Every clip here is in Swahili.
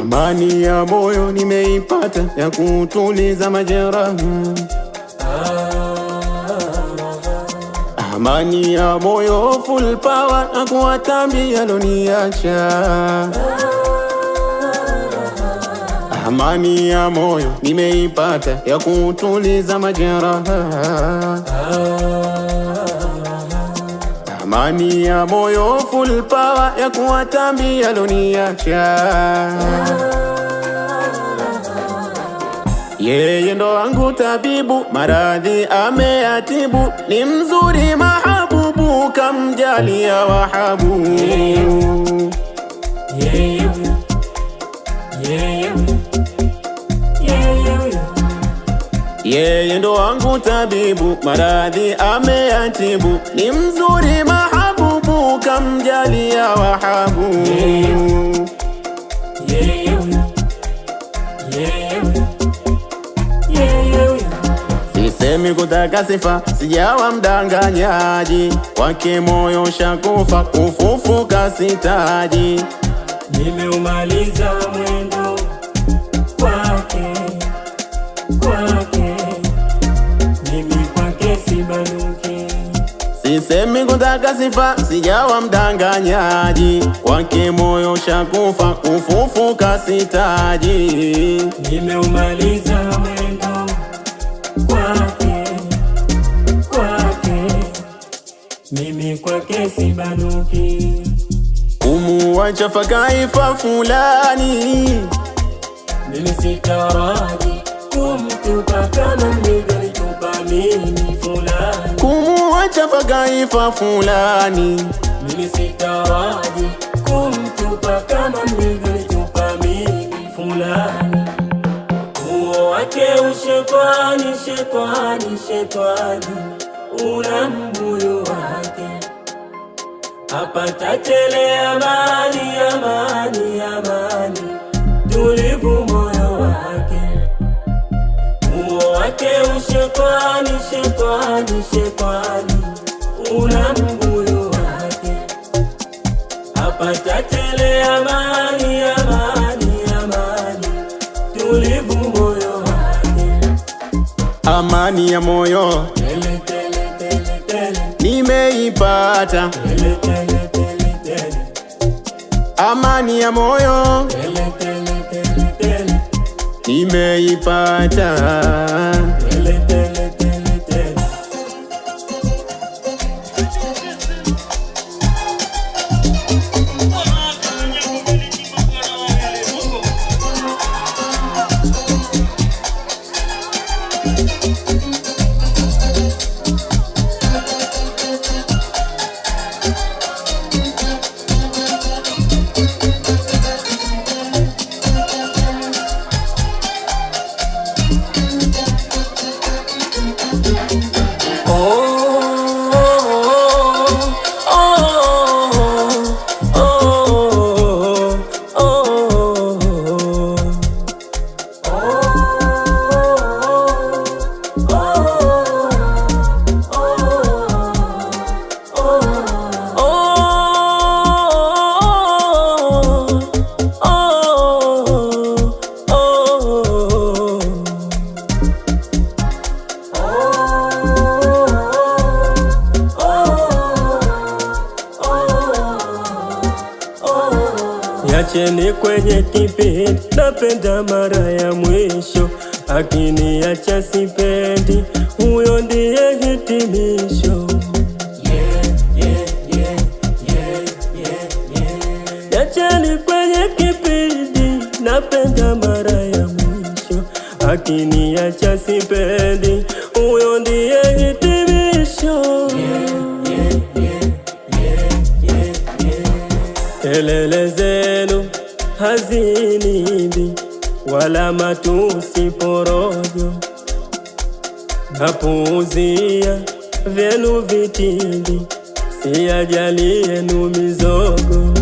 Amani ya moyo nimeipata ya kutuliza majeraha. Amani ya moyo full power na kuwatambia aloniacha. Amani ya moyo nimeipata ya kutuliza majeraha. Amani ya moyo full power ya kuwatambia aloniacha. Yeye ndo wangu tabibu, maradhi ameyatibu, ni mzuri mahabubu, kamjalia wahabu. Yeye ndo wangu tabibu, maradhi ameyatibu, ni mzuri mahabubu, kamjalia wahabu. Sisemi kutaka sifa, sijawa mdanganyaji, wake moyo shakufa, kufufuka sitaji. Nimeumaliza mwendo kwake, mimi kwake sibanuki. Sisemi kutaka sifa, sijawa mdanganyaji, wake moyo shakufa, kufufuka sitaji. Nimeumaliza mwendo kwake, mimi kwake sibanuki. Kumuacha fakaifa fulani, mimi sitaraji kumtupa kama nilivyomtupa mimi fulani. Kumuacha fakaifa fulani, mimi sitaraji kumtupa kama nilivyomtupa mimi fulani. Uo wake ushetani, shetani una mbuyu wake, apata tele amani, tulivu moyo wake. Uo wake ushetani, una mbuyu wake, apata tele amani, tulivu moyo wake. Amani ya moyo nimeipata, amani ya moyo nimeipata. Niacheni kwenye kipindi, napenda mara ya mwisho, akiniacha sipendi, huyo ndiye hitimisho. Niacheni kwenye kipindi, napenda mara ya mwisho, akiniacha sipendi, huyo ndiye hitimisho. Kelele zenu hazinibi, wala matusi porojo, napuuzia vyenu vitimbi, siyajali yenu mizogo.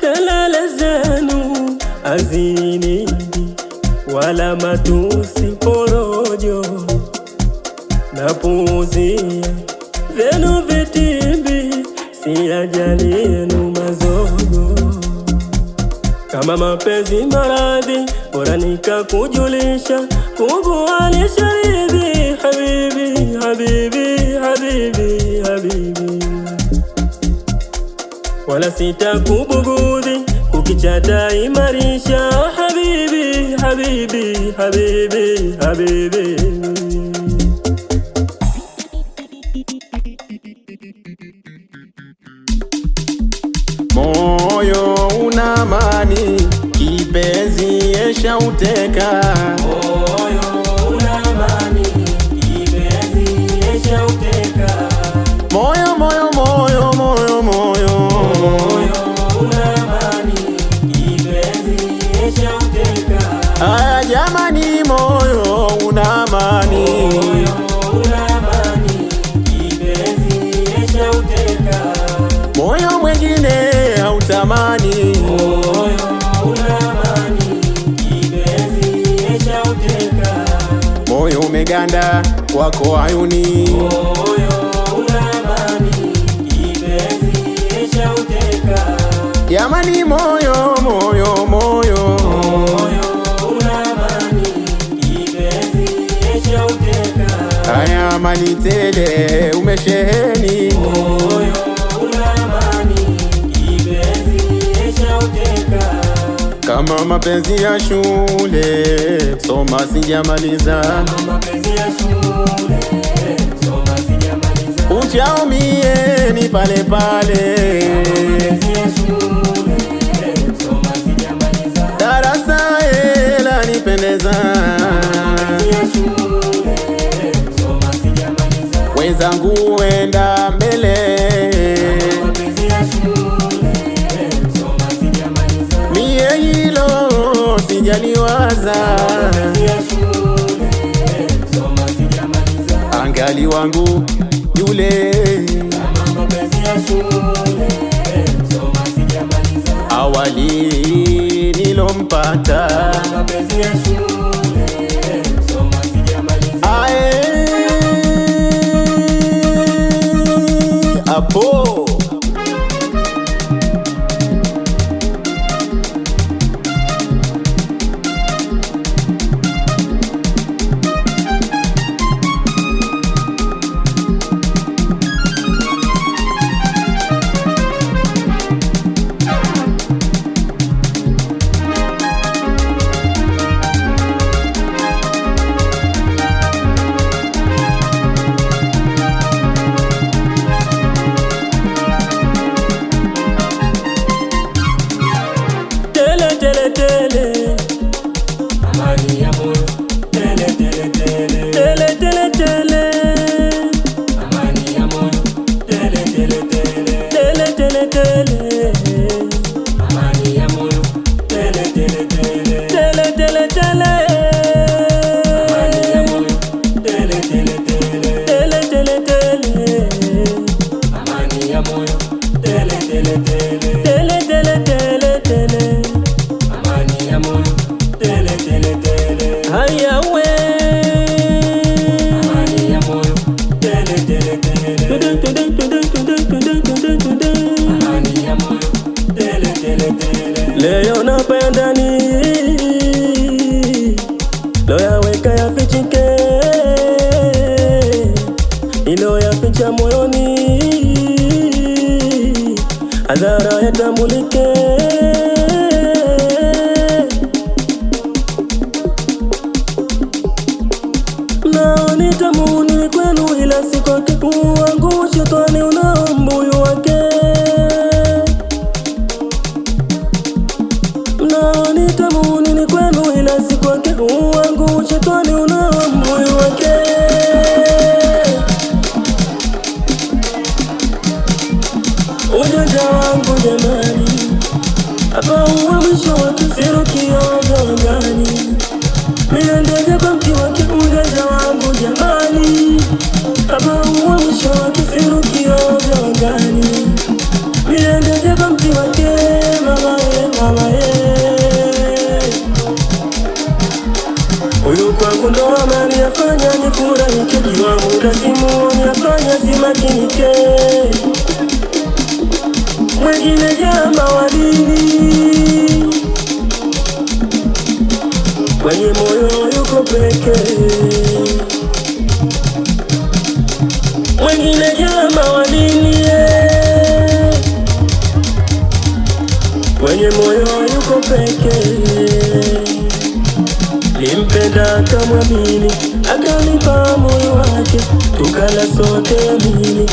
Kelele zenu hazinibi, wala matusi porojo, napuuzia vyenu vitimbi, siyajali yenu mazogo. Kama mapenzi maradhi, bora nikakujulisha, kukualisha ridhi. Habibi, habibi, habibi, habibi, wala sitakubugudhi, kukichata imarisha. Habibi, habibi, habibi, habibi. Moyo una amani, kipenzi eshauteka. Moyo una amani, kipenzi eshauteka. Moyo, moyo, moyo, moyo, moyo. Moyo una amani, kipenzi eshauteka. Aya jamani, moyo una amani. Moyo una amani, kipenzi eshauteka. Moyo mwengine hautamani. Moyo una amani, kipenzi eshauteka. Moyo umeganda kwako ayuni. Moyo una amani, kipenzi eshauteka. Jamani, moyo, moyo, moyo. Moyo una amani, kipenzi eshauteka. Haya amani tele umesheheni. Moyo una amani, kipenzi eshauteka. Kama mapenzi ya shule, soma sijamaliza. Kama mapenzi ya shule, soma sijamaliza. Uchaumie ni pale pale. Mapenzi ya shule, soma sijamaliza. Darasa ela nipendeza. Mapenzi ya shule, soma sijamaliza. Wenzangu wenda mbele. Mapenzi ya shule, soma sijamaliza. Mie hilo sijaliwaza. Mapenzi ya shule, soma sijamaliza. Angali wangu yule. Mapenzi ya shule, soma sijamaliza. Awali nilompata. Mapenzi ya shule, soma sijamaliza. Ae apo tele, amani ya moyo, tele tele tele, tele tele tele, amani ya moyo, tele tele tele, tele tele tele, amani ya moyo, tele tele tele, tele tele tele, amani ya moyo, tele tele tele, tele tele tele, amani ya moyo, tele tele tele, tele tele tele tele. Amani ya moyo, tele tele tele. Haya we. Amani ya moyo, tele tele tele. Amani ya moyo, tele tele tele. Leo napenda ni leo yaweka yafichike, ilo yaficha moyoni, hadhara yatambulike. Naoni tamuni kwenu ila si kwake, wangu shetani una mbuyu wake. Naoni tamuni ni kwenu ila si kwake, wangu shetani una mbuyu wake. Ujanja wangu jamani, hapa uwe mwisho wake, sirukio gangani. Mie ndege kwa mkiwake, ujanja wangu jamani, hapa uwe mwisho wake, sirukio inafanya simakinike. Mwengine jama wadini, kwenye moyo yuko peke. Mwengine jama wadini, kwenye moyo yuko peke. Limpenda akamwamini, akanipa moyo wake, tukala sote amini.